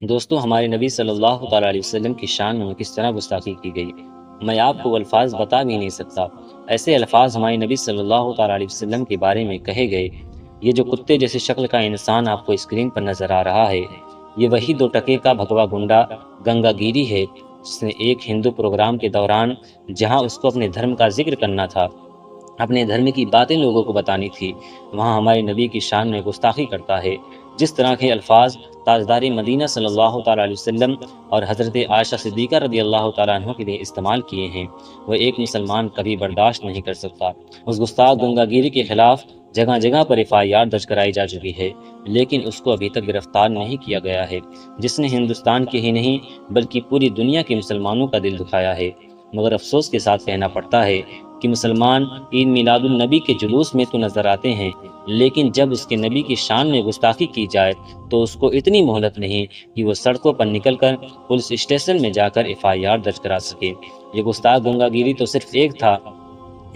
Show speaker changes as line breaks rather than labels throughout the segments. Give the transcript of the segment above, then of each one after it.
دوستو ہمارے نبی صلی اللہ تعالیٰ علیہ وسلم کی شان میں کس طرح گستاخی کی گئی، میں آپ کو الفاظ بتا بھی نہیں سکتا۔ ایسے الفاظ ہمارے نبی صلی اللہ تعالیٰ علیہ وسلم کے بارے میں کہے گئے۔ یہ جو کتے جیسی شکل کا انسان آپ کو اسکرین پر نظر آ رہا ہے، یہ وہی 2 ٹکے کا بھگوا گنڈا گنگا گیری ہے، جس نے ایک ہندو پروگرام کے دوران جہاں اس کو اپنے دھرم کا ذکر کرنا تھا، اپنے دھرم کی باتیں لوگوں کو بتانی تھی، وہاں ہمارے نبی کی شان میں گستاخی کرتا ہے۔ جس طرح کے الفاظ تاجدار مدینہ صلی اللہ تعالیٰ علیہ وسلم اور حضرت عائشہ صدیقہ رضی اللہ تعالیٰ عنہ کے لیے استعمال کیے ہیں، وہ ایک مسلمان کبھی برداشت نہیں کر سکتا۔ اس گستاخ گنگا گیری کے خلاف جگہ جگہ پر FIR درج کرائی جا چکی ہے، لیکن اس کو ابھی تک گرفتار نہیں کیا گیا ہے، جس نے ہندوستان کے ہی نہیں بلکہ پوری دنیا کے مسلمانوں کا دل دکھایا ہے۔ مگر افسوس کے ساتھ کہنا پڑتا ہے کہ مسلمان عید میلاد النبی کے جلوس میں تو نظر آتے ہیں، لیکن جب اس کے نبی کی شان میں گستاخی کی جائے تو اس کو اتنی مہلت نہیں کہ وہ سڑکوں پر نکل کر پولیس اسٹیشن میں جا کر FIR درج کرا سکے۔ یہ گستاخ گنگا گیری تو صرف ایک تھا،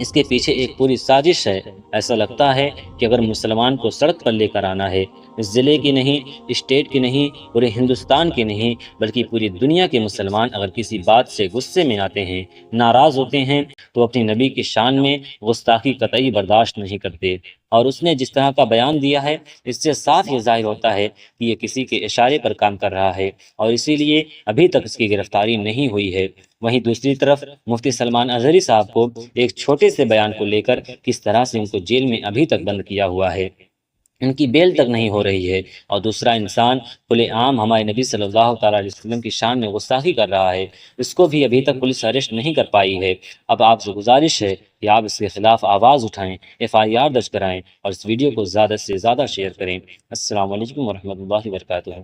اس کے پیچھے ایک پوری سازش ہے۔ ایسا لگتا ہے کہ اگر مسلمان کو سڑک پر لے کر آنا ہے، اس ضلع کی نہیں، اسٹیٹ کی نہیں، پورے ہندوستان کے نہیں بلکہ پوری دنیا کے مسلمان اگر کسی بات سے غصے میں آتے ہیں، ناراض ہوتے ہیں، تو اپنی نبی کی شان میں گستاخی قطعی برداشت نہیں کرتے۔ اور اس نے جس طرح کا بیان دیا ہے، اس سے صاف یہ ظاہر ہوتا ہے کہ یہ کسی کے اشارے پر کام کر رہا ہے، اور اسی لیے ابھی تک اس کی گرفتاری نہیں ہوئی ہے۔ وہیں دوسری طرف مفتی سلمان اظہری صاحب کو ایک چھوٹے سے بیان کو لے کر کس طرح سے ان کو جیل میں ابھی تک بند کیا ہوا ہے، ان کی بیل تک نہیں ہو رہی ہے، اور دوسرا انسان کھلے عام ہمارے نبی صلی اللہ تعالیٰ علیہ وسلم کی شان میں گستاخی کر رہا ہے، اس کو بھی ابھی تک پولیس اریسٹ نہیں کر پائی ہے۔ اب آپ سے گزارش ہے کہ آپ اس کے خلاف آواز اٹھائیں، FIR درج کرائیں، اور اس ویڈیو کو زیادہ سے زیادہ شیئر کریں۔ السلام علیکم ورحمۃ اللہ وبرکاتہ۔